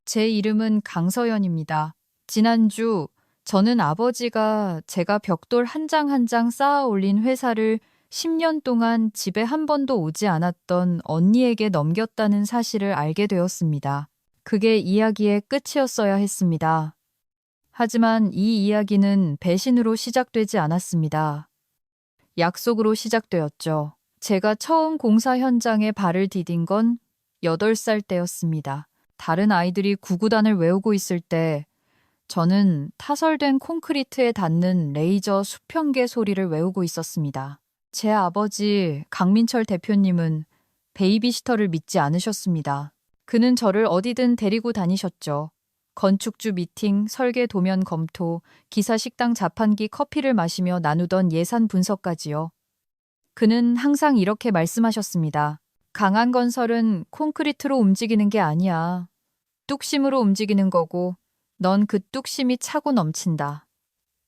제 이름은 강서연입니다. 지난주 저는 아버지가 제가 벽돌 한 장 한 장 쌓아 올린 회사를 10년 동안 집에 한 번도 오지 않았던 언니에게 넘겼다는 사실을 알게 되었습니다. 그게 이야기의 끝이었어야 했습니다. 하지만 이 이야기는 배신으로 시작되지 않았습니다. 약속으로 시작되었죠. 제가 처음 공사 현장에 발을 디딘 건 8살 때였습니다. 다른 아이들이 구구단을 외우고 있을 때 저는 타설된 콘크리트에 닿는 레이저 수평계 소리를 외우고 있었습니다. 제 아버지 강민철 대표님은 베이비시터를 믿지 않으셨습니다. 그는 저를 어디든 데리고 다니셨죠. 건축주 미팅, 설계 도면 검토, 기사 식당 자판기 커피를 마시며 나누던 예산 분석까지요. 그는 항상 이렇게 말씀하셨습니다. 강한 건설은 콘크리트로 움직이는 게 아니야. 뚝심으로 움직이는 거고 넌 그 뚝심이 차고 넘친다.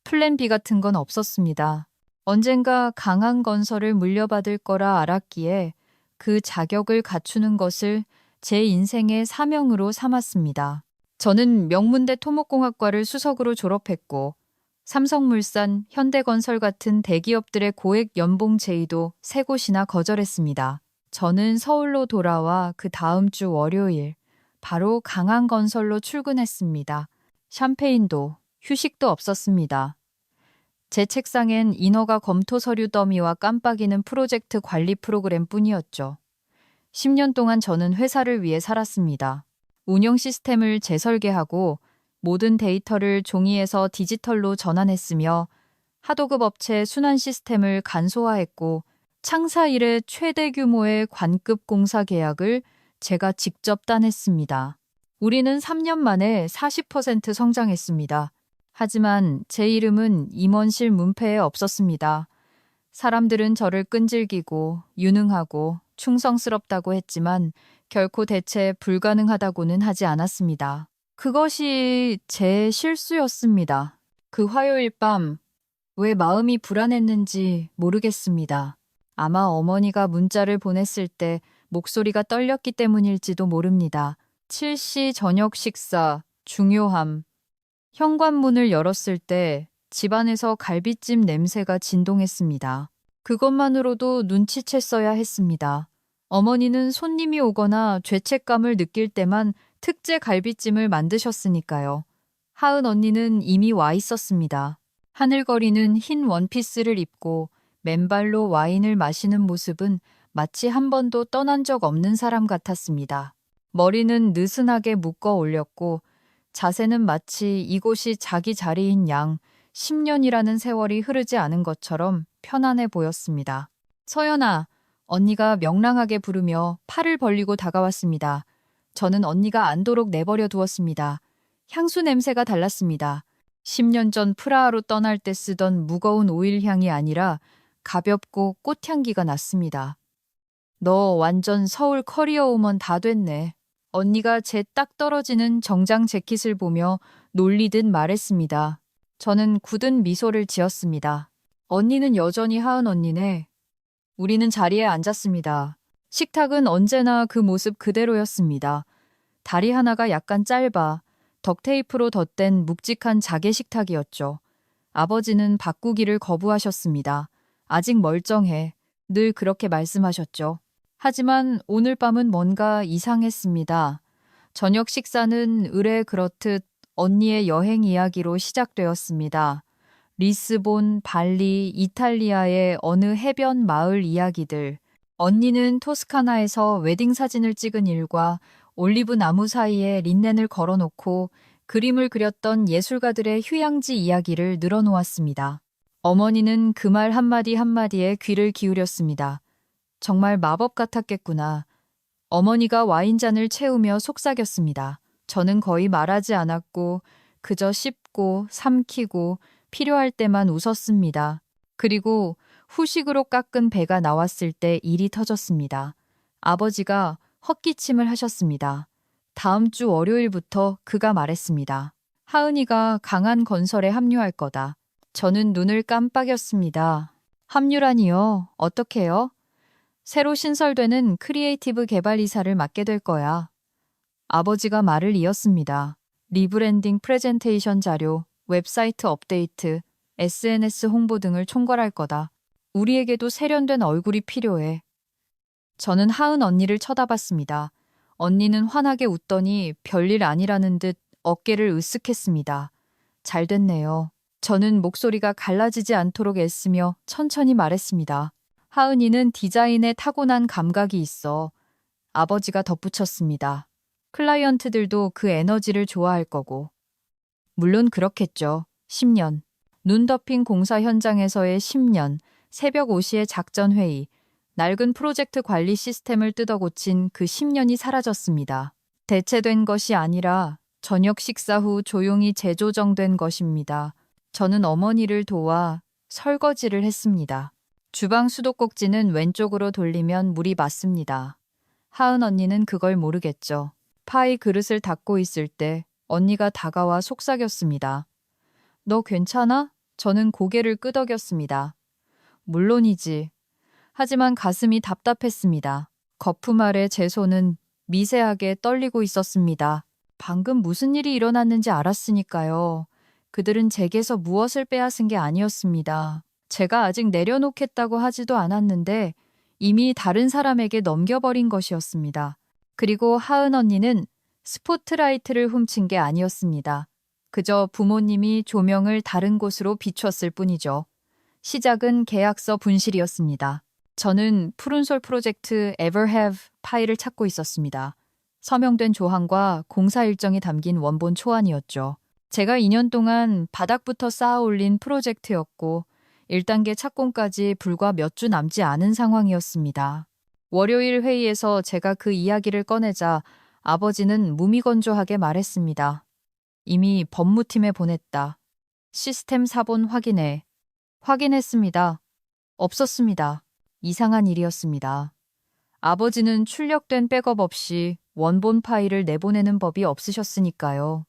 플랜 B 같은 건 없었습니다. 언젠가 강한 건설을 물려받을 거라 알았기에 그 자격을 갖추는 것을 제 인생의 사명으로 삼았습니다. 저는 명문대 토목공학과를 수석으로 졸업했고 삼성물산, 현대건설 같은 대기업들의 고액 연봉 제의도 3곳이나 거절했습니다. 저는 서울로 돌아와 그 다음 주 월요일 바로 강한건설로 출근했습니다. 샴페인도 휴식도 없었습니다. 제 책상엔 인허가 검토 서류 더미와 깜빡이는 프로젝트 관리 프로그램 뿐이었죠. 10년 동안 저는 회사를 위해 살았습니다. 운영 시스템을 재설계하고 모든 데이터를 종이에서 디지털로 전환했으며 하도급 업체 순환 시스템을 간소화했고 창사 이래 최대 규모의 관급 공사 계약을 제가 직접 따냈습니다. 우리는 3년 만에 40% 성장했습니다. 하지만 제 이름은 임원실 문패에 없었습니다. 사람들은 저를 끈질기고 유능하고 충성스럽다고 했지만 결코 대체 불가능하다고는 하지 않았습니다. 그것이 제 실수였습니다. 그 화요일 밤 왜 마음이 불안했는지 모르겠습니다. 아마 어머니가 문자를 보냈을 때 목소리가 떨렸기 때문일지도 모릅니다. 7시 저녁 식사, 중요함. 현관문을 열었을 때 집안에서 갈비찜 냄새가 진동했습니다. 그것만으로도 눈치챘어야 했습니다. 어머니는 손님이 오거나 죄책감을 느낄 때만 특제 갈비찜을 만드셨으니까요. 하은 언니는 이미 와 있었습니다. 하늘거리는 흰 원피스를 입고 맨발로 와인을 마시는 모습은 마치 한 번도 떠난 적 없는 사람 같았습니다. 머리는 느슨하게 묶어 올렸고 자세는 마치 이곳이 자기 자리인 양 10년이라는 세월이 흐르지 않은 것처럼 편안해 보였습니다. 서연아, 언니가 명랑하게 부르며 팔을 벌리고 다가왔습니다. 저는 언니가 안도록 내버려 두었습니다. 향수 냄새가 달랐습니다. 10년 전 프라하로 떠날 때 쓰던 무거운 오일 향이 아니라 가볍고 꽃향기가 났습니다. 너 완전 서울 커리어 우먼 다 됐네. 언니가 제 딱 떨어지는 정장 재킷을 보며 놀리듯 말했습니다. 저는 굳은 미소를 지었습니다. 언니는 여전히 하은 언니네. 우리는 자리에 앉았습니다. 식탁은 언제나 그 모습 그대로였습니다. 다리 하나가 약간 짧아 덕테이프로 덧댄 묵직한 자개 식탁이었죠. 아버지는 바꾸기를 거부하셨습니다. 아직 멀쩡해. 늘 그렇게 말씀하셨죠. 하지만 오늘 밤은 뭔가 이상했습니다. 저녁 식사는 의뢰 그렇듯 언니의 여행 이야기로 시작되었습니다. 리스본, 발리, 이탈리아의 어느 해변 마을 이야기들. 언니는 토스카나에서 웨딩 사진을 찍은 일과 올리브 나무 사이에 린넨을 걸어놓고 그림을 그렸던 예술가들의 휴양지 이야기를 늘어놓았습니다. 어머니는 그 말 한마디 한마디에 귀를 기울였습니다. 정말 마법 같았겠구나. 어머니가 와인잔을 채우며 속삭였습니다. 저는 거의 말하지 않았고 그저 씹고 삼키고 필요할 때만 웃었습니다. 그리고 후식으로 깎은 배가 나왔을 때 일이 터졌습니다. 아버지가 헛기침을 하셨습니다. 다음 주 월요일부터 그가 말했습니다. 하은이가 강한 건설에 합류할 거다. 저는 눈을 깜빡였습니다. 합류라니요? 어떻게요? 새로 신설되는 크리에이티브 개발 이사를 맡게 될 거야. 아버지가 말을 이었습니다. 리브랜딩 프레젠테이션 자료, 웹사이트 업데이트, SNS 홍보 등을 총괄할 거다. 우리에게도 세련된 얼굴이 필요해. 저는 하은 언니를 쳐다봤습니다. 언니는 환하게 웃더니 별일 아니라는 듯 어깨를 으쓱했습니다. 잘 됐네요. 저는 목소리가 갈라지지 않도록 애쓰며 천천히 말했습니다. 하은이는 디자인에 타고난 감각이 있어. 아버지가 덧붙였습니다. 클라이언트들도 그 에너지를 좋아할 거고. 물론 그렇겠죠. 10년. 눈 덮인 공사 현장에서의 10년. 새벽 5시의 작전회의. 낡은 프로젝트 관리 시스템을 뜯어고친 그 10년이 사라졌습니다. 대체된 것이 아니라 저녁 식사 후 조용히 재조정된 것입니다. 저는 어머니를 도와 설거지를 했습니다. 주방 수도꼭지는 왼쪽으로 돌리면 물이 맞습니다. 하은 언니는 그걸 모르겠죠. 파이 그릇을 닦고 있을 때 언니가 다가와 속삭였습니다. 너 괜찮아? 저는 고개를 끄덕였습니다. 물론이지. 하지만 가슴이 답답했습니다. 거품 아래 제 손은 미세하게 떨리고 있었습니다. 방금 무슨 일이 일어났는지 알았으니까요. 그들은 제게서 무엇을 빼앗은 게 아니었습니다. 제가 아직 내려놓겠다고 하지도 않았는데 이미 다른 사람에게 넘겨버린 것이었습니다. 그리고 하은 언니는 스포트라이트를 훔친 게 아니었습니다. 그저 부모님이 조명을 다른 곳으로 비췄을 뿐이죠. 시작은 계약서 분실이었습니다. 저는 푸른솔 프로젝트 Ever Have 파일을 찾고 있었습니다. 서명된 조항과 공사 일정이 담긴 원본 초안이었죠. 제가 2년 동안 바닥부터 쌓아 올린 프로젝트였고 1단계 착공까지 불과 몇 주 남지 않은 상황이었습니다. 월요일 회의에서 제가 그 이야기를 꺼내자 아버지는 무미건조하게 말했습니다. 이미 법무팀에 보냈다. 시스템 사본 확인해. 확인했습니다. 없었습니다. 이상한 일이었습니다. 아버지는 출력된 백업 없이 원본 파일을 내보내는 법이 없으셨으니까요.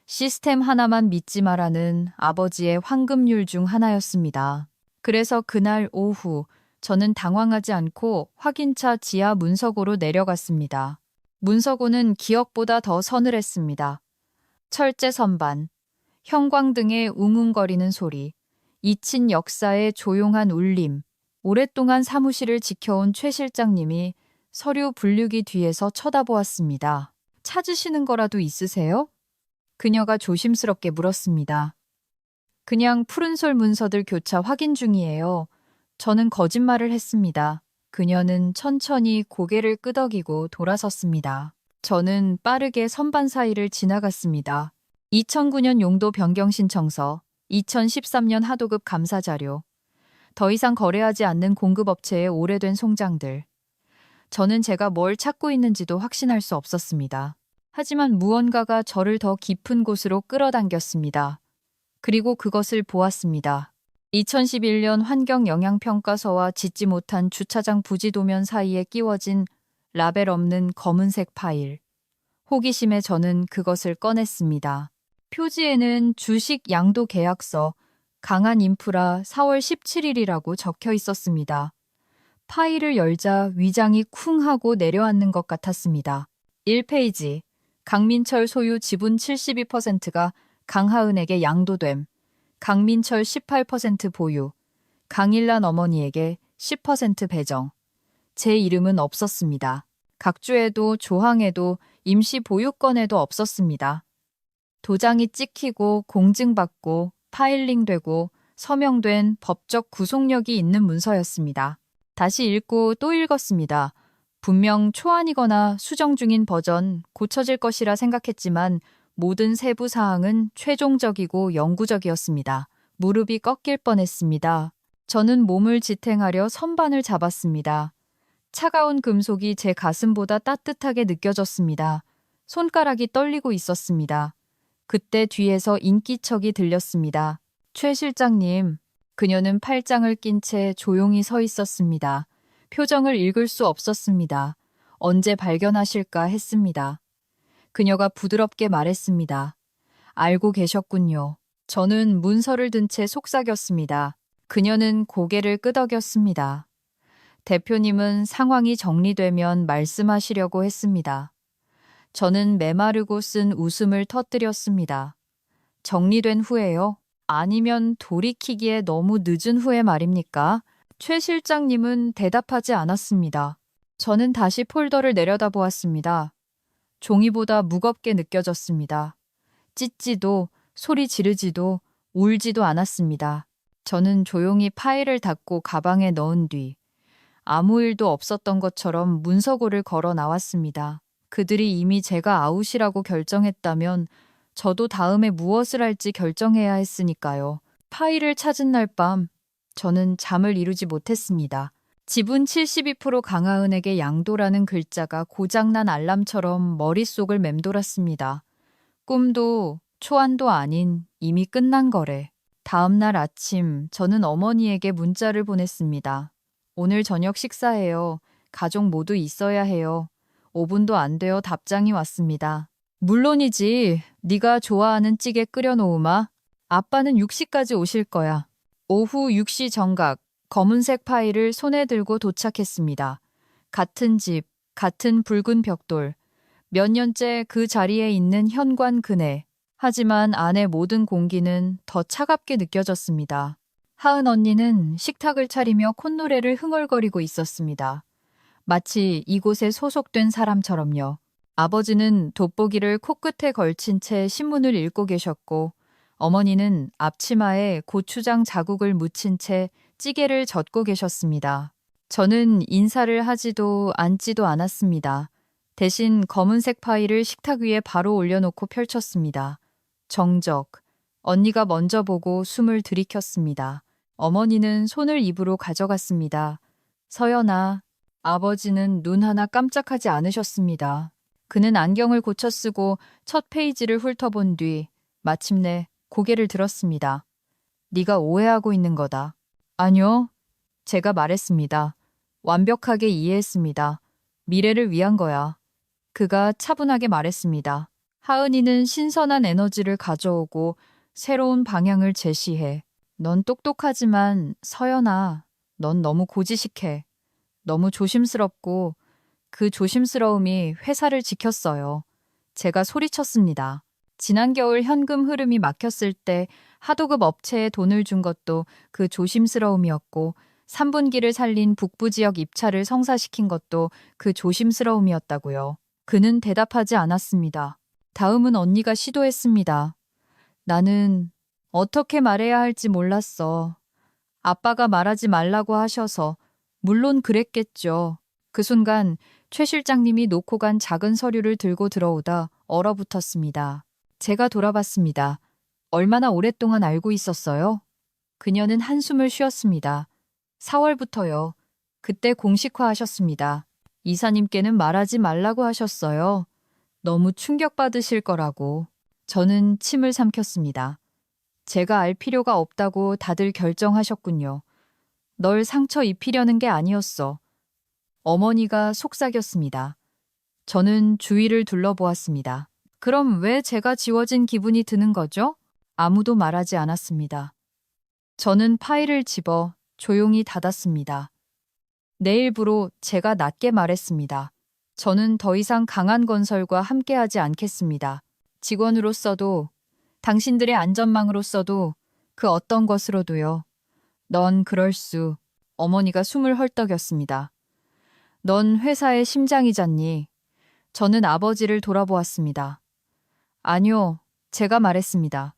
시스템 하나만 믿지 마라는 아버지의 황금률 중 하나였습니다. 그래서 그날 오후 저는 당황하지 않고 확인차 지하 문서고로 내려갔습니다. 문서고는 기억보다 더 서늘했습니다. 철제 선반, 형광등의 웅웅거리는 소리, 잊힌 역사의 조용한 울림, 오랫동안 사무실을 지켜온 최 실장님이 서류 분류기 뒤에서 쳐다보았습니다. 찾으시는 거라도 있으세요? 그녀가 조심스럽게 물었습니다. 그냥 푸른솔 문서들 교차 확인 중이에요. 저는 거짓말을 했습니다. 그녀는 천천히 고개를 끄덕이고 돌아섰습니다. 저는 빠르게 선반 사이를 지나갔습니다. 2009년 용도 변경 신청서, 2013년 하도급 감사 자료, 더 이상 거래하지 않는 공급업체의 오래된 송장들. 저는 제가 뭘 찾고 있는지도 확신할 수 없었습니다. 하지만 무언가가 저를 더 깊은 곳으로 끌어당겼습니다. 그리고 그것을 보았습니다. 2011년 환경영향평가서와 짓지 못한 주차장 부지 도면 사이에 끼워진 라벨 없는 검은색 파일. 호기심에 저는 그것을 꺼냈습니다. 표지에는 주식 양도 계약서, 강한 인프라 4월 17일이라고 적혀 있었습니다. 파일을 열자 위장이 쿵 하고 내려앉는 것 같았습니다. 1페이지. 강민철 소유 지분 72%가 강하은에게 양도됨. 강민철 18% 보유. 강일란 어머니에게 10% 배정. 제 이름은 없었습니다. 각주에도 조항에도 임시 보유권에도 없었습니다. 도장이 찍히고 공증받고 파일링되고 서명된 법적 구속력이 있는 문서였습니다. 다시 읽고 또 읽었습니다. 분명 초안이거나 수정 중인 버전, 고쳐질 것이라 생각했지만 모든 세부 사항은 최종적이고 영구적이었습니다. 무릎이 꺾일 뻔했습니다. 저는 몸을 지탱하려 선반을 잡았습니다. 차가운 금속이 제 가슴보다 따뜻하게 느껴졌습니다. 손가락이 떨리고 있었습니다. 그때 뒤에서 인기척이 들렸습니다. 최 실장님, 그녀는 팔짱을 낀 채 조용히 서 있었습니다. 표정을 읽을 수 없었습니다. 언제 발견하실까 했습니다. 그녀가 부드럽게 말했습니다. 알고 계셨군요. 저는 문서를 든 채 속삭였습니다. 그녀는 고개를 끄덕였습니다. 대표님은 상황이 정리되면 말씀하시려고 했습니다. 저는 메마르고 쓴 웃음을 터뜨렸습니다. 정리된 후에요? 아니면 돌이키기에 너무 늦은 후에 말입니까? 최 실장님은 대답하지 않았습니다. 저는 다시 폴더를 내려다보았습니다. 종이보다 무겁게 느껴졌습니다. 찢지도 소리 지르지도 울지도 않았습니다. 저는 조용히 파일을 닫고 가방에 넣은 뒤 아무 일도 없었던 것처럼 문서고를 걸어 나왔습니다. 그들이 이미 제가 아웃이라고 결정했다면 저도 다음에 무엇을 할지 결정해야 했으니까요. 파일을 찾은 날 밤 저는 잠을 이루지 못했습니다. 지분 72% 강하은에게 양도라는 글자가 고장난 알람처럼 머릿속을 맴돌았습니다. 꿈도 초안도 아닌 이미 끝난 거래. 다음 날 아침 저는 어머니에게 문자를 보냈습니다. 오늘 저녁 식사해요. 가족 모두 있어야 해요. 5분도 안 되어 답장이 왔습니다. 물론이지. 네가 좋아하는 찌개 끓여놓으마. 아빠는 6시까지 오실 거야. 오후 6시 정각 검은색 파일을 손에 들고 도착했습니다. 같은 집, 같은 붉은 벽돌. 몇 년째 그 자리에 있는 현관 그네. 하지만 안의 모든 공기는 더 차갑게 느껴졌습니다. 하은 언니는 식탁을 차리며 콧노래를 흥얼거리고 있었습니다. 마치 이곳에 소속된 사람처럼요. 아버지는 돋보기를 코끝에 걸친 채 신문을 읽고 계셨고 어머니는 앞치마에 고추장 자국을 묻힌 채 찌개를 젓고 계셨습니다. 저는 인사를 하지도 앉지도 않았습니다. 대신 검은색 파일을 식탁 위에 바로 올려놓고 펼쳤습니다. 정적. 언니가 먼저 보고 숨을 들이켰습니다. 어머니는 손을 입으로 가져갔습니다. 서연아, 아버지는 눈 하나 깜짝하지 않으셨습니다. 그는 안경을 고쳐 쓰고 첫 페이지를 훑어본 뒤 마침내 고개를 들었습니다. 네가 오해하고 있는 거다. 아니요, 제가 말했습니다. 완벽하게 이해했습니다. 미래를 위한 거야. 그가 차분하게 말했습니다. 하은이는 신선한 에너지를 가져오고 새로운 방향을 제시해. 넌 똑똑하지만 서연아, 넌 너무 고지식해. 너무 조심스럽고 그 조심스러움이 회사를 지켰어요. 제가 소리쳤습니다. 지난 겨울 현금 흐름이 막혔을 때 하도급 업체에 돈을 준 것도 그 조심스러움이었고 3분기를 살린 북부 지역 입찰을 성사시킨 것도 그 조심스러움이었다고요. 그는 대답하지 않았습니다. 다음은 언니가 시도했습니다. 나는 어떻게 말해야 할지 몰랐어. 아빠가 말하지 말라고 하셔서 물론 그랬겠죠. 그 순간 최 실장님이 놓고 간 작은 서류를 들고 들어오다 얼어붙었습니다. 제가 돌아봤습니다. 얼마나 오랫동안 알고 있었어요? 그녀는 한숨을 쉬었습니다. 4월부터요. 그때 공식화하셨습니다. 이사님께는 말하지 말라고 하셨어요. 너무 충격받으실 거라고. 저는 침을 삼켰습니다. 제가 알 필요가 없다고 다들 결정하셨군요. 널 상처 입히려는 게 아니었어. 어머니가 속삭였습니다. 저는 주위를 둘러보았습니다. 그럼 왜 제가 지워진 기분이 드는 거죠? 아무도 말하지 않았습니다. 저는 파일을 집어 조용히 닫았습니다. 내일부로 제가 낮게 말했습니다. 저는 더 이상 강한건설과 함께하지 않겠습니다. 직원으로서도 당신들의 안전망으로서도 그 어떤 것으로도요. 넌 그럴 수. 어머니가 숨을 헐떡였습니다. 넌 회사의 심장이잖니. 저는 아버지를 돌아보았습니다. 아니요, 제가 말했습니다.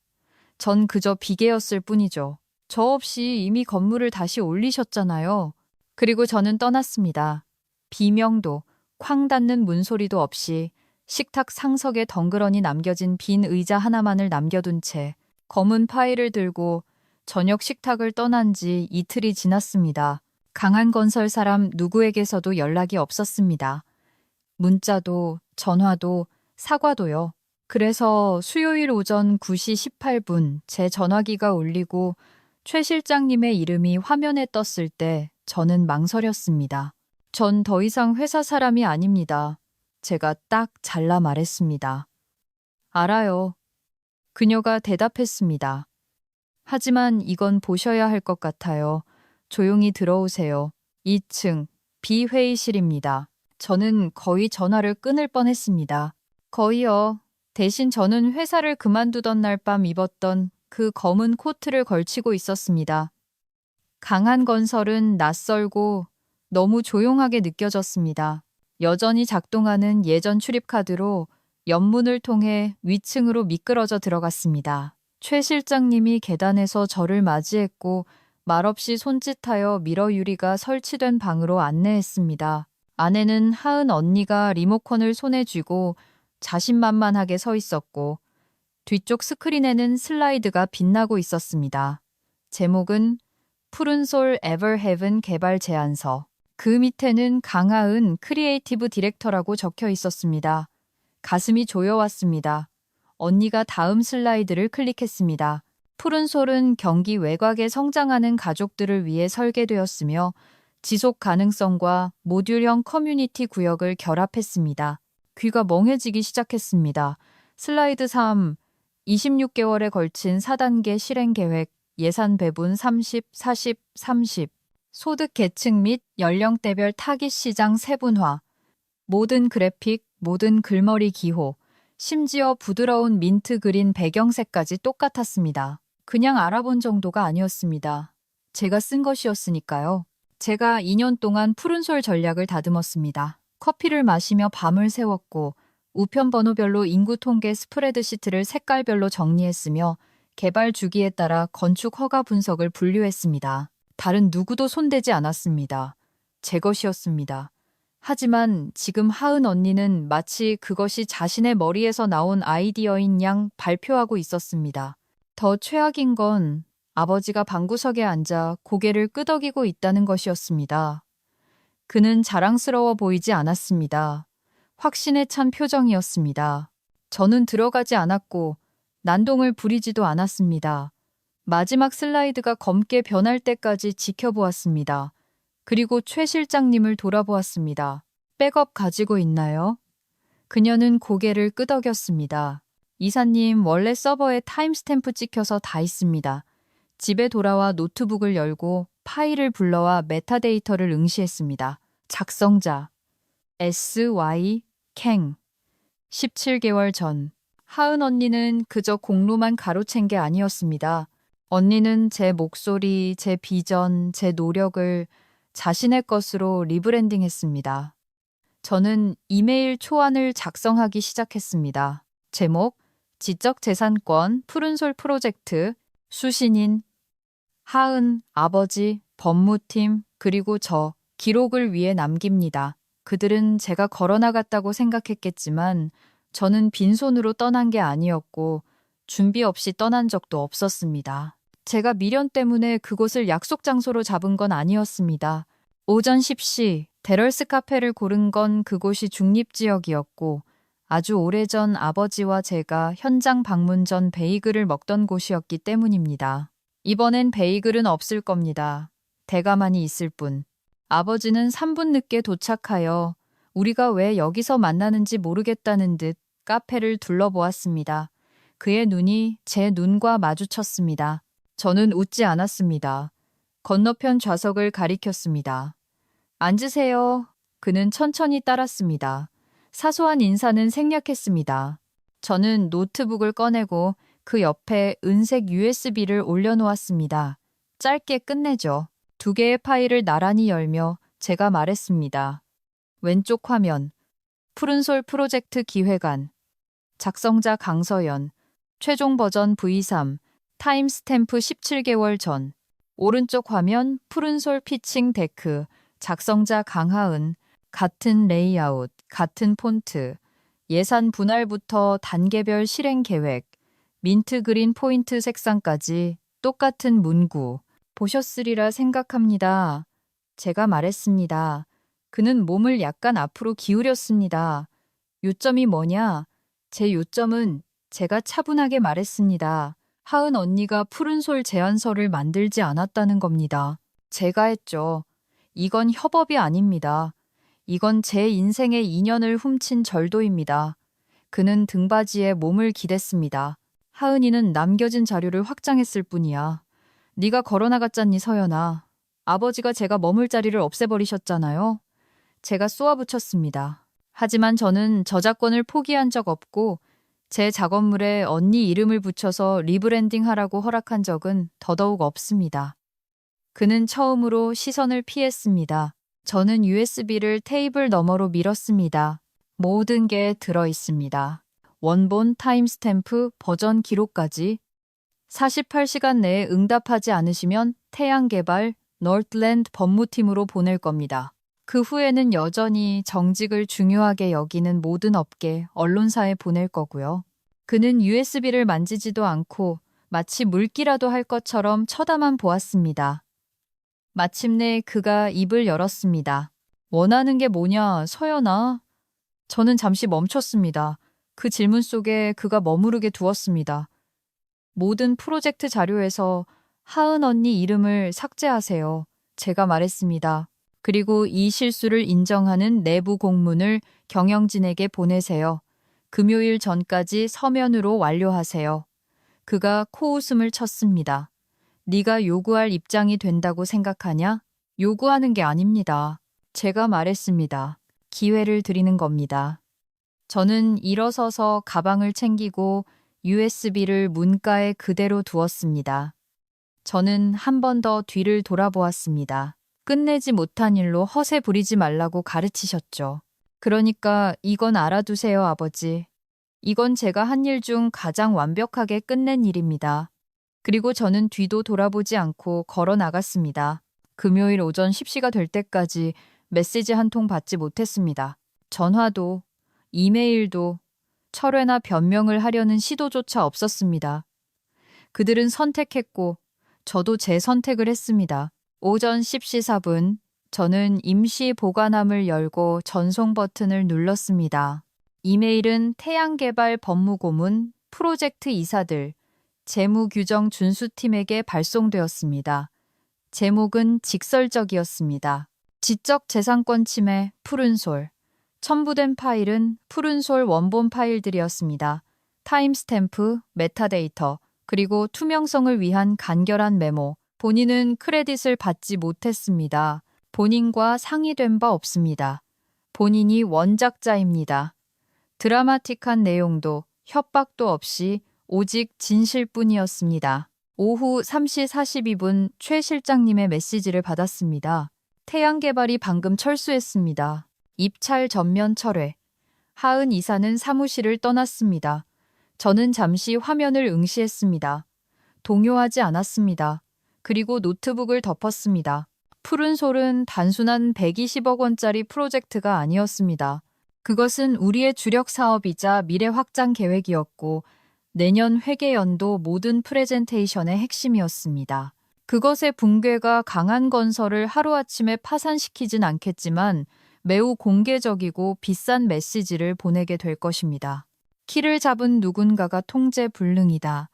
전 그저 비계였을 뿐이죠. 저 없이 이미 건물을 다시 올리셨잖아요. 그리고 저는 떠났습니다. 비명도, 쾅 닫는 문소리도 없이 식탁 상석에 덩그러니 남겨진 빈 의자 하나만을 남겨둔 채 검은 파일을 들고 저녁 식탁을 떠난 지 이틀이 지났습니다. 강한건설 사람 누구에게서도 연락이 없었습니다. 문자도 전화도 사과도요. 그래서 수요일 오전 9시 18분 제 전화기가 울리고 최 실장님의 이름이 화면에 떴을 때 저는 망설였습니다. 전 더 이상 회사 사람이 아닙니다. 제가 딱 잘라 말했습니다. 알아요. 그녀가 대답했습니다. 하지만 이건 보셔야 할 것 같아요. 조용히 들어오세요. 2층 비회의실입니다. 저는 거의 전화를 끊을 뻔했습니다. 거의요. 대신 저는 회사를 그만두던 날 밤 입었던 그 검은 코트를 걸치고 있었습니다. 강한 건설은 낯설고 너무 조용하게 느껴졌습니다. 여전히 작동하는 예전 출입카드로 옆문을 통해 위층으로 미끄러져 들어갔습니다. 최 실장님이 계단에서 저를 맞이했고 말없이 손짓하여 미러 유리가 설치된 방으로 안내했습니다. 안에는 하은 언니가 리모컨을 손에 쥐고 자신만만하게 서 있었고 뒤쪽 스크린에는 슬라이드가 빛나고 있었습니다. 제목은 푸른 솔 에버 헤븐 개발 제안서. 그 밑에는 강하은 크리에이티브 디렉터라고 적혀 있었습니다. 가슴이 조여왔습니다. 언니가 다음 슬라이드를 클릭했습니다. 푸른 솔은 경기 외곽에 성장하는 가족들을 위해 설계되었으며 지속 가능성과 모듈형 커뮤니티 구역을 결합했습니다. 귀가 멍해지기 시작했습니다. 슬라이드 3. 26개월에 걸친 4단계 실행 계획, 예산 배분 30, 40, 30. 소득 계층 및 연령대별 타깃 시장 세분화. 모든 그래픽, 모든 글머리 기호, 심지어 부드러운 민트 그린 배경색까지 똑같았습니다. 그냥 알아본 정도가 아니었습니다. 제가 쓴 것이었으니까요. 제가 2년 동안 푸른솔 전략을 다듬었습니다. 커피를 마시며 밤을 새웠고 우편 번호별로 인구 통계 스프레드시트를 색깔별로 정리했으며 개발 주기에 따라 건축 허가 분석을 분류했습니다. 다른 누구도 손대지 않았습니다. 제 것이었습니다. 하지만 지금 하은 언니는 마치 그것이 자신의 머리에서 나온 아이디어인 양 발표하고 있었습니다. 더 최악인 건 아버지가 방구석에 앉아 고개를 끄덕이고 있다는 것이었습니다. 그는 자랑스러워 보이지 않았습니다. 확신에 찬 표정이었습니다. 저는 들어가지 않았고 난동을 부리지도 않았습니다. 마지막 슬라이드가 검게 변할 때까지 지켜보았습니다. 그리고 최 실장님을 돌아보았습니다. 백업 가지고 있나요? 그녀는 고개를 끄덕였습니다. 이사님, 원래 서버에 타임스탬프 찍혀서 다 있습니다. 집에 돌아와 노트북을 열고 파일을 불러와 메타데이터를 응시했습니다. 작성자 SY 캥 17개월 전. 하은 언니는 그저 공로만 가로챈 게 아니었습니다. 언니는 제 목소리, 제 비전, 제 노력을 자신의 것으로 리브랜딩했습니다. 저는 이메일 초안을 작성하기 시작했습니다. 제목, 지적재산권 푸른솔 프로젝트, 수신인, 하은, 아버지, 법무팀, 그리고 저, 기록을 위해 남깁니다. 그들은 제가 걸어나갔다고 생각했겠지만 저는 빈손으로 떠난 게 아니었고 준비 없이 떠난 적도 없었습니다. 제가 미련 때문에 그곳을 약속 장소로 잡은 건 아니었습니다. 오전 10시 데럴스 카페를 고른 건 그곳이 중립지역이었고 아주 오래전 아버지와 제가 현장 방문 전 베이글을 먹던 곳이었기 때문입니다. 이번엔 베이글은 없을 겁니다. 대가만이 있을 뿐. 아버지는 3분 늦게 도착하여 우리가 왜 여기서 만나는지 모르겠다는 듯 카페를 둘러보았습니다. 그의 눈이 제 눈과 마주쳤습니다. 저는 웃지 않았습니다. 건너편 좌석을 가리켰습니다. 앉으세요. 그는 천천히 따랐습니다. 사소한 인사는 생략했습니다. 저는 노트북을 꺼내고 그 옆에 은색 USB를 올려놓았습니다. 짧게 끝내죠. 2개의 파일을 나란히 열며 제가 말했습니다. 왼쪽 화면, 푸른솔 프로젝트 기획안, 작성자 강서연, 최종 버전 V3, 타임스탬프 17개월 전, 오른쪽 화면 푸른솔 피칭 데크, 작성자 강하은, 같은 레이아웃, 같은 폰트, 예산 분할부터 단계별 실행 계획, 민트 그린 포인트 색상까지 똑같은 문구, 보셨으리라 생각합니다. 제가 말했습니다. 그는 몸을 약간 앞으로 기울였습니다. 요점이 뭐냐? 제 요점은 제가 차분하게 말했습니다. 하은 언니가 푸른솔 제안서를 만들지 않았다는 겁니다. 제가 했죠. 이건 협업이 아닙니다. 이건 제 인생의 인연을 훔친 절도입니다. 그는 등받이에 몸을 기댔습니다. 하은이는 남겨진 자료를 확장했을 뿐이야. 네가 걸어나갔잖니 서연아. 아버지가 제가 머물 자리를 없애버리셨잖아요. 제가 쏘아붙였습니다. 하지만 저는 저작권을 포기한 적 없고 제 작업물에 언니 이름을 붙여서 리브랜딩하라고 허락한 적은 더더욱 없습니다. 그는 처음으로 시선을 피했습니다. 저는 USB를 테이블 너머로 밀었습니다. 모든 게 들어 있습니다. 원본 타임스탬프 버전 기록까지. 48시간 내에 응답하지 않으시면 태양개발 노트랜드 법무팀으로 보낼 겁니다. 그 후에는 여전히 정직을 중요하게 여기는 모든 업계, 언론사에 보낼 거고요. 그는 USB를 만지지도 않고 마치 물기라도 할 것처럼 쳐다만 보았습니다. 마침내 그가 입을 열었습니다. 원하는 게 뭐냐, 서연아? 저는 잠시 멈췄습니다. 그 질문 속에 그가 머무르게 두었습니다. 모든 프로젝트 자료에서 하은 언니 이름을 삭제하세요. 제가 말했습니다. 그리고 이 실수를 인정하는 내부 공문을 경영진에게 보내세요. 금요일 전까지 서면으로 완료하세요. 그가 코웃음을 쳤습니다. 네가 요구할 입장이 된다고 생각하냐? 요구하는 게 아닙니다. 제가 말했습니다. 기회를 드리는 겁니다. 저는 일어서서 가방을 챙기고 USB를 문가에 그대로 두었습니다. 저는 한 번 더 뒤를 돌아보았습니다. 끝내지 못한 일로 허세 부리지 말라고 가르치셨죠. 그러니까 이건 알아두세요, 아버지. 이건 제가 한 일 중 가장 완벽하게 끝낸 일입니다. 그리고 저는 뒤도 돌아보지 않고 걸어 나갔습니다. 금요일 오전 10시가 될 때까지 메시지 한 통 받지 못했습니다. 전화도, 이메일도, 철회나 변명을 하려는 시도조차 없었습니다. 그들은 선택했고, 저도 제 선택을 했습니다. 오전 10시 4분, 저는 임시 보관함을 열고 전송 버튼을 눌렀습니다. 이메일은 태양개발 법무고문, 프로젝트 이사들, 재무규정 준수팀에게 발송되었습니다. 제목은 직설적이었습니다. 지적재산권 침해, 푸른솔. 첨부된 파일은 푸른솔 원본 파일들이었습니다. 타임스탬프, 메타데이터, 그리고 투명성을 위한 간결한 메모. 본인은 크레딧을 받지 못했습니다. 본인과 상의된 바 없습니다. 본인이 원작자입니다. 드라마틱한 내용도 협박도 없이 오직 진실뿐이었습니다. 오후 3시 42분 최 실장님의 메시지를 받았습니다. 태양개발이 방금 철수했습니다. 입찰 전면 철회. 하은 이사는 사무실을 떠났습니다. 저는 잠시 화면을 응시했습니다. 동요하지 않았습니다. 그리고 노트북을 덮었습니다. 푸른솔은 단순한 120억 원짜리 프로젝트가 아니었습니다. 그것은 우리의 주력 사업이자 미래 확장 계획이었고 내년 회계연도 모든 프레젠테이션의 핵심이었습니다. 그것의 붕괴가 강한 건설을 하루아침에 파산시키진 않겠지만 매우 공개적이고 비싼 메시지를 보내게 될 것입니다. 키를 잡은 누군가가 통제 불능이다.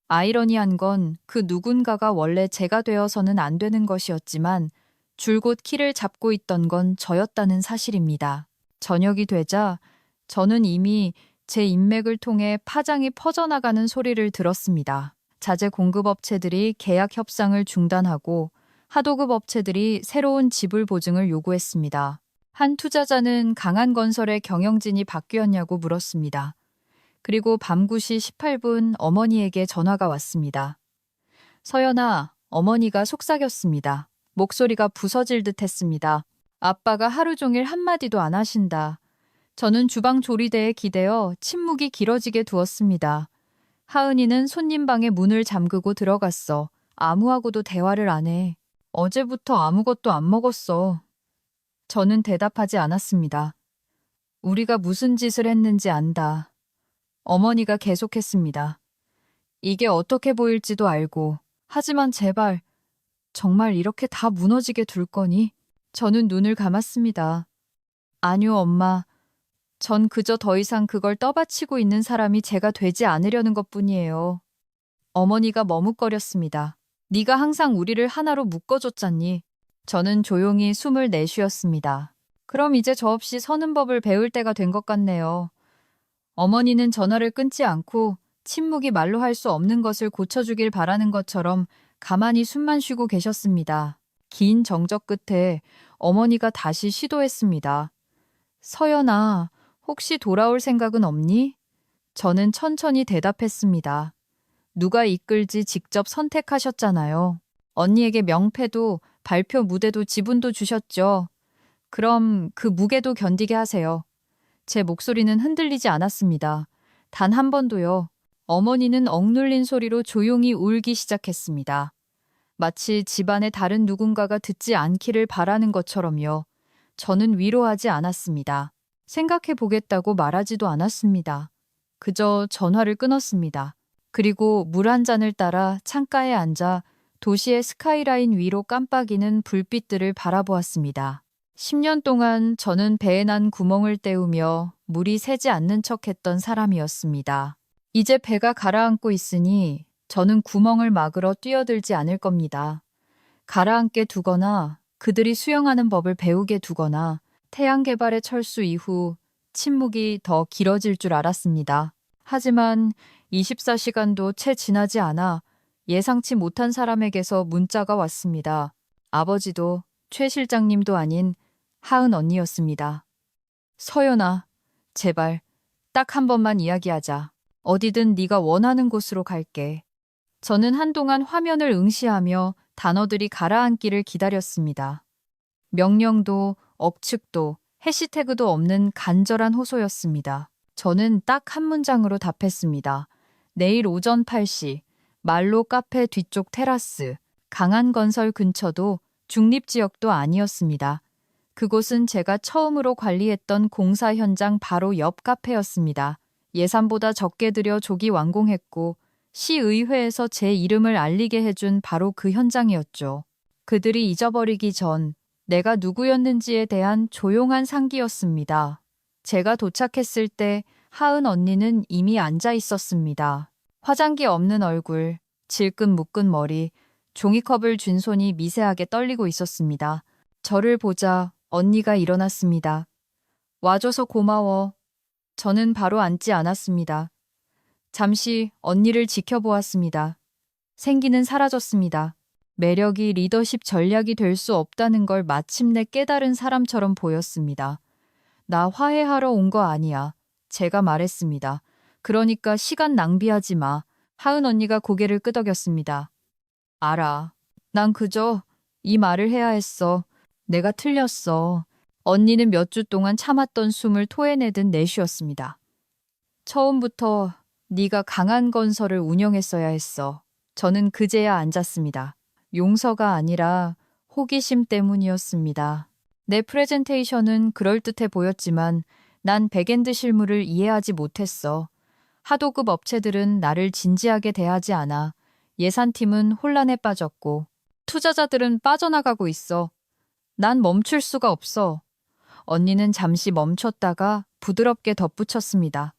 아이러니한 건 그 누군가가 원래 제가 되어서는 안 되는 것이었지만 줄곧 키를 잡고 있던 건 저였다는 사실입니다. 저녁이 되자 저는 이미 제 인맥을 통해 파장이 퍼져나가는 소리를 들었습니다. 자재 공급업체들이 계약 협상을 중단하고 하도급 업체들이 새로운 지불 보증을 요구했습니다. 한 투자자는 강한건설의 경영진이 바뀌었냐고 물었습니다. 그리고 밤 9시 18분 어머니에게 전화가 왔습니다. 서연아, 어머니가 속삭였습니다. 목소리가 부서질 듯 했습니다. 아빠가 하루 종일 한마디도 안 하신다. 저는 주방 조리대에 기대어 침묵이 길어지게 두었습니다. 하은이는 손님방에 문을 잠그고 들어갔어. 아무하고도 대화를 안 해. 어제부터 아무것도 안 먹었어. 저는 대답하지 않았습니다. 우리가 무슨 짓을 했는지 안다. 어머니가 계속했습니다. 이게 어떻게 보일지도 알고. 하지만 제발, 정말 이렇게 다 무너지게 둘 거니? 저는 눈을 감았습니다. 아니요, 엄마. 전 그저 더 이상 그걸 떠받치고 있는 사람이 제가 되지 않으려는 것뿐이에요. 어머니가 머뭇거렸습니다. 네가 항상 우리를 하나로 묶어줬잖니. 저는 조용히 숨을 내쉬었습니다. 그럼 이제 저 없이 서는 법을 배울 때가 된 것 같네요. 어머니는 전화를 끊지 않고 침묵이 말로 할 수 없는 것을 고쳐주길 바라는 것처럼 가만히 숨만 쉬고 계셨습니다. 긴 정적 끝에 어머니가 다시 시도했습니다. 서연아, 혹시 돌아올 생각은 없니? 저는 천천히 대답했습니다. 누가 이끌지 직접 선택하셨잖아요. 언니에게 명패도 발표 무대도 지분도 주셨죠. 그럼 그 무게도 견디게 하세요. 제 목소리는 흔들리지 않았습니다. 단 한 번도요. 어머니는 억눌린 소리로 조용히 울기 시작했습니다. 마치 집안의 다른 누군가가 듣지 않기를 바라는 것처럼요. 저는 위로하지 않았습니다. 생각해 보겠다고 말하지도 않았습니다. 그저 전화를 끊었습니다. 그리고 물 한 잔을 따라 창가에 앉아 도시의 스카이라인 위로 깜빡이는 불빛들을 바라보았습니다. 10년 동안 저는 배에 난 구멍을 때우며 물이 새지 않는 척했던 사람이었습니다. 이제 배가 가라앉고 있으니 저는 구멍을 막으러 뛰어들지 않을 겁니다. 가라앉게 두거나 그들이 수영하는 법을 배우게 두거나 태양 개발의 철수 이후 침묵이 더 길어질 줄 알았습니다. 하지만 24시간도 채 지나지 않아 예상치 못한 사람에게서 문자가 왔습니다. 아버지도 최 실장님도 아닌 하은 언니였습니다. 서연아, 제발 딱 한 번만 이야기하자. 어디든 네가 원하는 곳으로 갈게. 저는 한동안 화면을 응시하며 단어들이 가라앉기를 기다렸습니다. 명령도 억측도 해시태그도 없는 간절한 호소였습니다. 저는 딱 한 문장으로 답했습니다. 내일 오전 8시 말로 카페 뒤쪽 테라스 강한건설 근처도 중립지역도 아니었습니다. 그곳은 제가 처음으로 관리했던 공사 현장 바로 옆 카페였습니다. 예산보다 적게 들여 조기 완공했고 시의회에서 제 이름을 알리게 해준 바로 그 현장이었죠. 그들이 잊어버리기 전 내가 누구였는지에 대한 조용한 상기였습니다. 제가 도착했을 때 하은 언니는 이미 앉아 있었습니다. 화장기 없는 얼굴, 질끈 묶은 머리, 종이컵을 쥔 손이 미세하게 떨리고 있었습니다. 저를 보자 언니가 일어났습니다. 와줘서 고마워. 저는 바로 앉지 않았습니다. 잠시 언니를 지켜보았습니다. 생기는 사라졌습니다. 매력이 리더십 전략이 될 수 없다는 걸 마침내 깨달은 사람처럼 보였습니다. 나 화해하러 온 거 아니야. 제가 말했습니다. 그러니까 시간 낭비하지 마. 하은 언니가 고개를 끄덕였습니다. 알아. 난 그저 이 말을 해야 했어. 내가 틀렸어. 언니는 몇 주 동안 참았던 숨을 토해내듯 내쉬었습니다. 처음부터 네가 강한 건설을 운영했어야 했어. 저는 그제야 앉았습니다. 용서가 아니라 호기심 때문이었습니다. 내 프레젠테이션은 그럴듯해 보였지만 난 백엔드 실무를 이해하지 못했어. 하도급 업체들은 나를 진지하게 대하지 않아. 예산팀은 혼란에 빠졌고 투자자들은 빠져나가고 있어. 난 멈출 수가 없어. 언니는 잠시 멈췄다가 부드럽게 덧붙였습니다.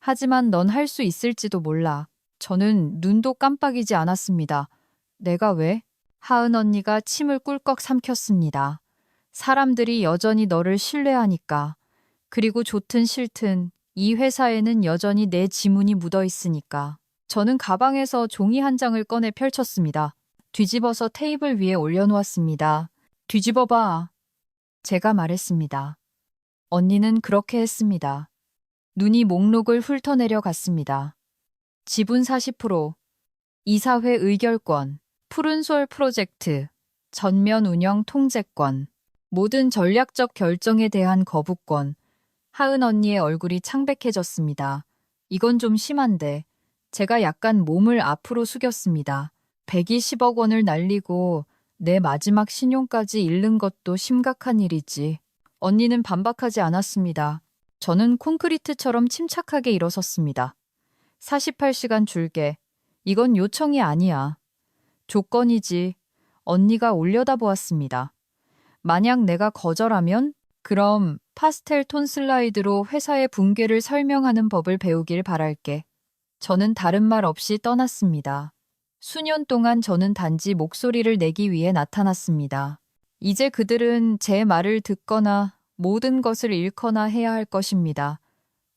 하지만 넌 할 수 있을지도 몰라. 저는 눈도 깜빡이지 않았습니다. 내가 왜? 하은 언니가 침을 꿀꺽 삼켰습니다. 사람들이 여전히 너를 신뢰하니까. 그리고 좋든 싫든 이 회사에는 여전히 내 지문이 묻어 있으니까. 저는 가방에서 종이 한 장을 꺼내 펼쳤습니다. 뒤집어서 테이블 위에 올려놓았습니다. 뒤집어봐. 제가 말했습니다. 언니는 그렇게 했습니다. 눈이 목록을 훑어내려 갔습니다. 지분 40%, 이사회 의결권, 푸른솔 프로젝트, 전면 운영 통제권, 모든 전략적 결정에 대한 거부권. 하은 언니의 얼굴이 창백해졌습니다. 이건 좀 심한데. 제가 약간 몸을 앞으로 숙였습니다. 120억 원을 날리고 내 마지막 신용까지 잃는 것도 심각한 일이지. 언니는 반박하지 않았습니다. 저는 콘크리트처럼 침착하게 일어섰습니다. 48시간 줄게. 이건 요청이 아니야. 조건이지. 언니가 올려다보았습니다. 만약 내가 거절하면 그럼 파스텔 톤 슬라이드로 회사의 붕괴를 설명하는 법을 배우길 바랄게. 저는 다른 말 없이 떠났습니다. 수년 동안 저는 단지 목소리를 내기 위해 나타났습니다. 이제 그들은 제 말을 듣거나 모든 것을 잃거나 해야 할 것입니다.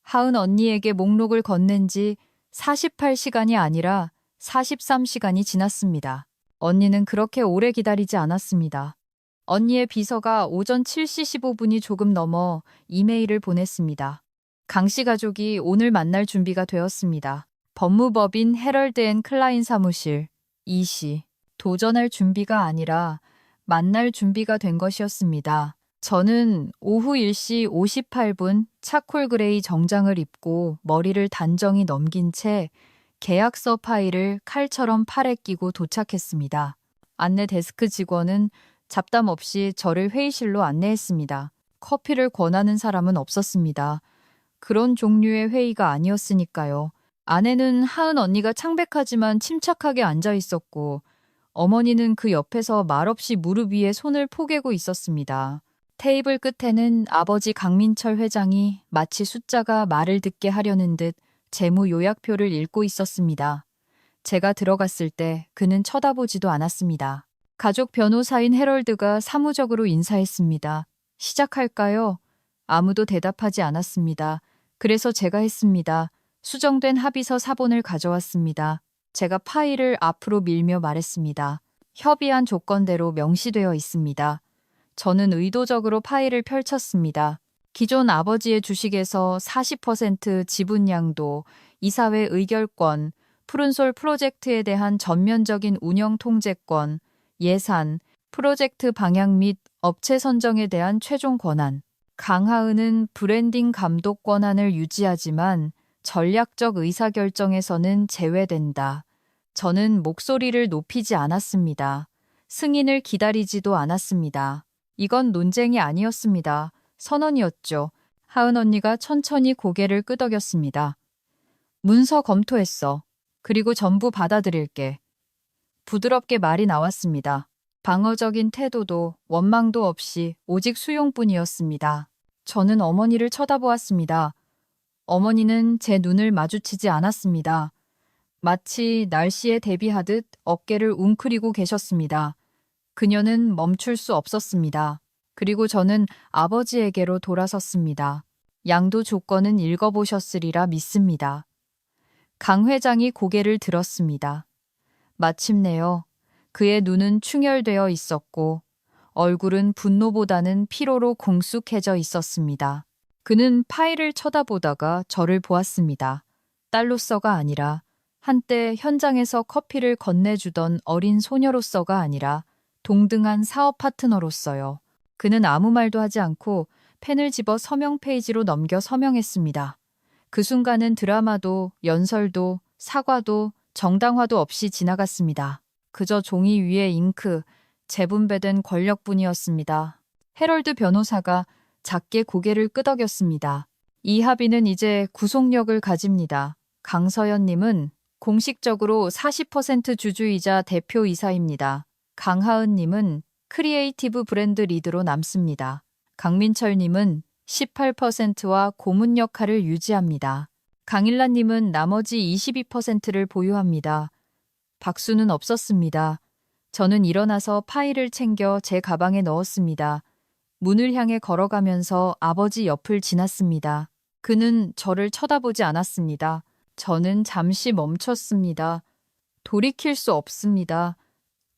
하은 언니에게 목록을 건넨 지 48시간이 아니라 43시간이 지났습니다. 언니는 그렇게 오래 기다리지 않았습니다. 언니의 비서가 오전 7시 15분이 조금 넘어 이메일을 보냈습니다. 강 씨 가족이 오늘 만날 준비가 되었습니다. 법무법인 헤럴드 앤 클라인 사무실 2시. 도전할 준비가 아니라 만날 준비가 된 것이었습니다. 저는 오후 1시 58분 차콜 그레이 정장을 입고 머리를 단정히 넘긴 채 계약서 파일을 칼처럼 팔에 끼고 도착했습니다. 안내 데스크 직원은 잡담 없이 저를 회의실로 안내했습니다. 커피를 권하는 사람은 없었습니다. 그런 종류의 회의가 아니었으니까요. 아내는 하은 언니가 창백하지만 침착하게 앉아 있었고 어머니는 그 옆에서 말없이 무릎 위에 손을 포개고 있었습니다. 테이블 끝에는 아버지 강민철 회장이 마치 숫자가 말을 듣게 하려는 듯 재무 요약표를 읽고 있었습니다. 제가 들어갔을 때 그는 쳐다보지도 않았습니다. 가족 변호사인 헤럴드가 사무적으로 인사했습니다. 시작할까요? 아무도 대답하지 않았습니다. 그래서 제가 했습니다. 수정된 합의서 사본을 가져왔습니다. 제가 파일을 앞으로 밀며 말했습니다. 협의한 조건대로 명시되어 있습니다. 저는 의도적으로 파일을 펼쳤습니다. 기존 아버지의 주식에서 40% 지분양도, 이사회 의결권, 푸른솔 프로젝트에 대한 전면적인 운영 통제권, 예산, 프로젝트 방향 및 업체 선정에 대한 최종 권한. 강하은은 브랜딩 감독 권한을 유지하지만 전략적 의사결정에서는 제외된다. 저는 목소리를 높이지 않았습니다. 승인을 기다리지도 않았습니다. 이건 논쟁이 아니었습니다. 선언이었죠. 하은 언니가 천천히 고개를 끄덕였습니다. 문서 검토했어. 그리고 전부 받아들일게. 부드럽게 말이 나왔습니다. 방어적인 태도도 원망도 없이 오직 수용뿐이었습니다. 저는 어머니를 쳐다보았습니다. 어머니는 제 눈을 마주치지 않았습니다. 마치 날씨에 대비하듯 어깨를 웅크리고 계셨습니다. 그녀는 멈출 수 없었습니다. 그리고 저는 아버지에게로 돌아섰습니다. 양도 조건은 읽어보셨으리라 믿습니다. 강 회장이 고개를 들었습니다. 마침내요. 그의 눈은 충혈되어 있었고 얼굴은 분노보다는 피로로 공숙해져 있었습니다. 그는 파일을 쳐다보다가 저를 보았습니다. 딸로서가 아니라 한때 현장에서 커피를 건네주던 어린 소녀로서가 아니라 동등한 사업 파트너로서요. 그는 아무 말도 하지 않고 펜을 집어 서명 페이지로 넘겨 서명했습니다. 그 순간은 드라마도 연설도 사과도 정당화도 없이 지나갔습니다. 그저 종이 위에 잉크, 재분배된 권력뿐이었습니다. 헤럴드 변호사가 작게 고개를 끄덕였습니다. 이 합의는 이제 구속력을 가집니다. 강서연님은 공식적으로 40% 주주이자 대표이사입니다. 강하은님은 크리에이티브 브랜드 리드로 남습니다. 강민철님은 18%와 고문 역할을 유지합니다. 강일란님은 나머지 22%를 보유합니다. 박수는 없었습니다. 저는 일어나서 파일을 챙겨 제 가방에 넣었습니다. 문을 향해 걸어가면서 아버지 옆을 지났습니다. 그는 저를 쳐다보지 않았습니다. 저는 잠시 멈췄습니다. 돌이킬 수 없습니다.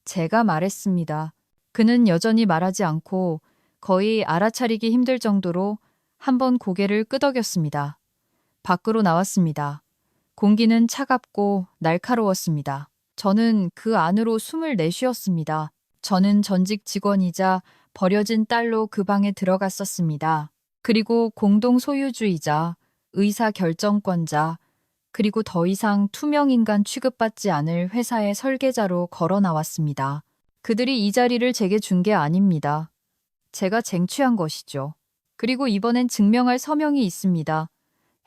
제가 말했습니다. 그는 여전히 말하지 않고 거의 알아차리기 힘들 정도로 한번 고개를 끄덕였습니다. 밖으로 나왔습니다. 공기는 차갑고 날카로웠습니다. 저는 그 안으로 숨을 내쉬었습니다. 저는 전직 직원이자 버려진 딸로 그 방에 들어갔었습니다. 그리고 공동 소유주이자 의사 결정권자 그리고 더 이상 투명인간 취급받지 않을 회사의 설계자로 걸어 나왔습니다. 그들이 이 자리를 제게 준 게 아닙니다. 제가 쟁취한 것이죠. 그리고 이번엔 증명할 서명이 있습니다.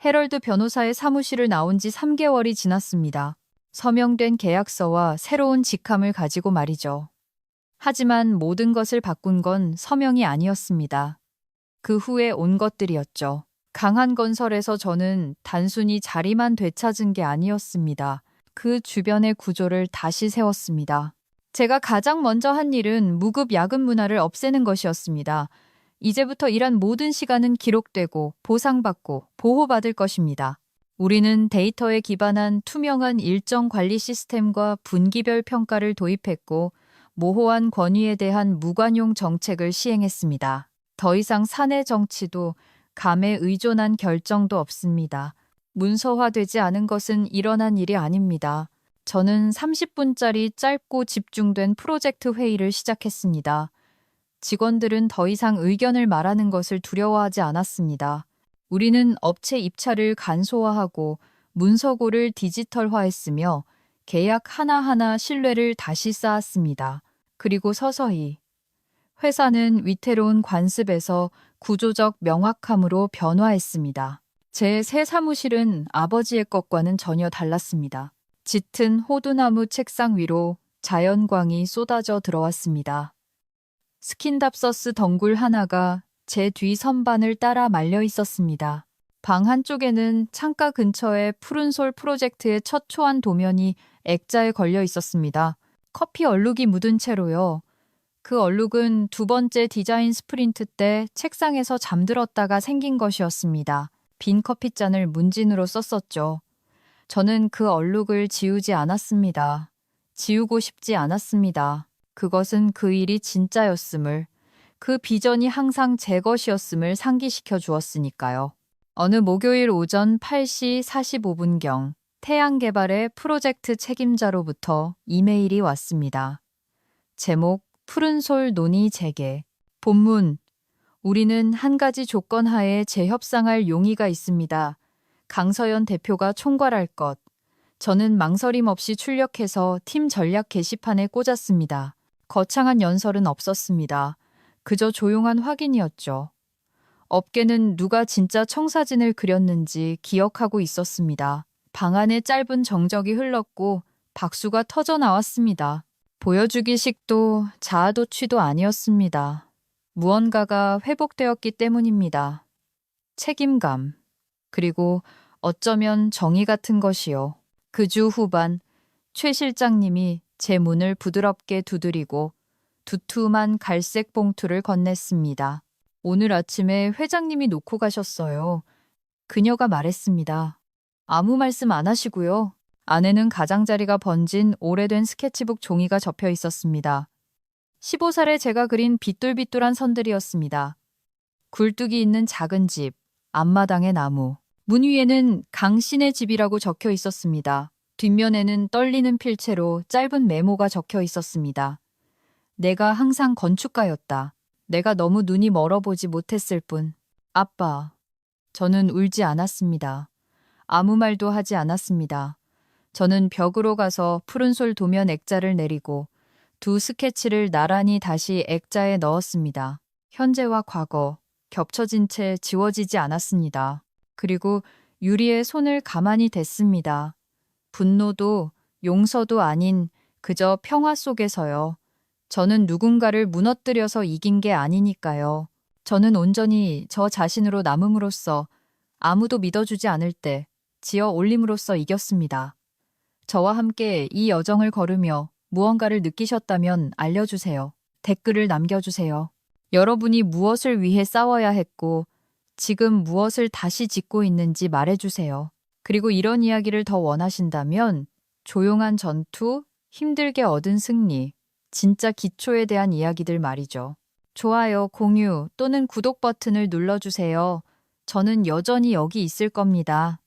헤럴드 변호사의 사무실을 나온 지 3개월이 지났습니다. 서명된 계약서와 새로운 직함을 가지고 말이죠. 하지만 모든 것을 바꾼 건 서명이 아니었습니다. 그 후에 온 것들이었죠. 강한 건설에서 저는 단순히 자리만 되찾은 게 아니었습니다. 그 주변의 구조를 다시 세웠습니다. 제가 가장 먼저 한 일은 무급 야근 문화를 없애는 것이었습니다. 이제부터 일한 모든 시간은 기록되고 보상받고 보호받을 것입니다. 우리는 데이터에 기반한 투명한 일정 관리 시스템과 분기별 평가를 도입했고 모호한 권위에 대한 무관용 정책을 시행했습니다. 더 이상 사내 정치도 감에 의존한 결정도 없습니다. 문서화되지 않은 것은 일어난 일이 아닙니다. 저는 30분짜리 짧고 집중된 프로젝트 회의를 시작했습니다. 직원들은 더 이상 의견을 말하는 것을 두려워하지 않았습니다. 우리는 업체 입찰을 간소화하고 문서고를 디지털화했으며 계약 하나하나 신뢰를 다시 쌓았습니다. 그리고 서서히 회사는 위태로운 관습에서 구조적 명확함으로 변화했습니다. 제 새 사무실은 아버지의 것과는 전혀 달랐습니다. 짙은 호두나무 책상 위로 자연광이 쏟아져 들어왔습니다. 스킨답서스 덩굴 하나가 제 뒤 선반을 따라 말려 있었습니다. 방 한쪽에는 창가 근처에 푸른솔 프로젝트의 첫 초안 도면이 액자에 걸려 있었습니다. 커피 얼룩이 묻은 채로요. 그 얼룩은 두 번째 디자인 스프린트 때 책상에서 잠들었다가 생긴 것이었습니다. 빈 커피잔을 문진으로 썼었죠. 저는 그 얼룩을 지우지 않았습니다. 지우고 싶지 않았습니다. 그것은 그 일이 진짜였음을, 그 비전이 항상 제 것이었음을 상기시켜 주었으니까요. 어느 목요일 오전 8시 45분경 태양개발의 프로젝트 책임자로부터 이메일이 왔습니다. 제목 푸른솔 논의 재개. 본문 우리는 한 가지 조건 하에 재협상할 용의가 있습니다. 강서연 대표가 총괄할 것. 저는 망설임 없이 출력해서 팀 전략 게시판에 꽂았습니다. 거창한 연설은 없었습니다. 그저 조용한 확인이었죠. 업계는 누가 진짜 청사진을 그렸는지 기억하고 있었습니다. 방안에 짧은 정적이 흘렀고 박수가 터져 나왔습니다. 보여주기식도 자아도취도 아니었습니다. 무언가가 회복되었기 때문입니다. 책임감, 그리고 어쩌면 정의 같은 것이요. 그 주 후반 최 실장님이 제 문을 부드럽게 두드리고 두툼한 갈색 봉투를 건넸습니다. 오늘 아침에 회장님이 놓고 가셨어요. 그녀가 말했습니다. 아무 말씀 안 하시고요. 안에는 가장자리가 번진 오래된 스케치북 종이가 접혀 있었습니다. 15살에 제가 그린 비뚤비뚤한 선들이었습니다. 굴뚝이 있는 작은 집, 앞마당의 나무. 문 위에는 강신의 집이라고 적혀 있었습니다. 뒷면에는 떨리는 필체로 짧은 메모가 적혀 있었습니다. 내가 항상 건축가였다. 내가 너무 눈이 멀어보지 못했을 뿐. 아빠. 저는 울지 않았습니다. 아무 말도 하지 않았습니다. 저는 벽으로 가서 푸른솔 도면 액자를 내리고 두 스케치를 나란히 다시 액자에 넣었습니다. 현재와 과거, 겹쳐진 채 지워지지 않았습니다. 그리고 유리에 손을 가만히 댔습니다. 분노도 용서도 아닌 그저 평화 속에서요. 저는 누군가를 무너뜨려서 이긴 게 아니니까요. 저는 온전히 저 자신으로 남음으로써 아무도 믿어주지 않을 때 지어 올림으로써 이겼습니다. 저와 함께 이 여정을 걸으며 무언가를 느끼셨다면 알려주세요. 댓글을 남겨주세요. 여러분이 무엇을 위해 싸워야 했고 지금 무엇을 다시 짓고 있는지 말해주세요. 그리고 이런 이야기를 더 원하신다면 조용한 전투, 힘들게 얻은 승리, 진짜 기초에 대한 이야기들 말이죠. 좋아요, 공유 또는 구독 버튼을 눌러주세요. 저는 여전히 여기 있을 겁니다.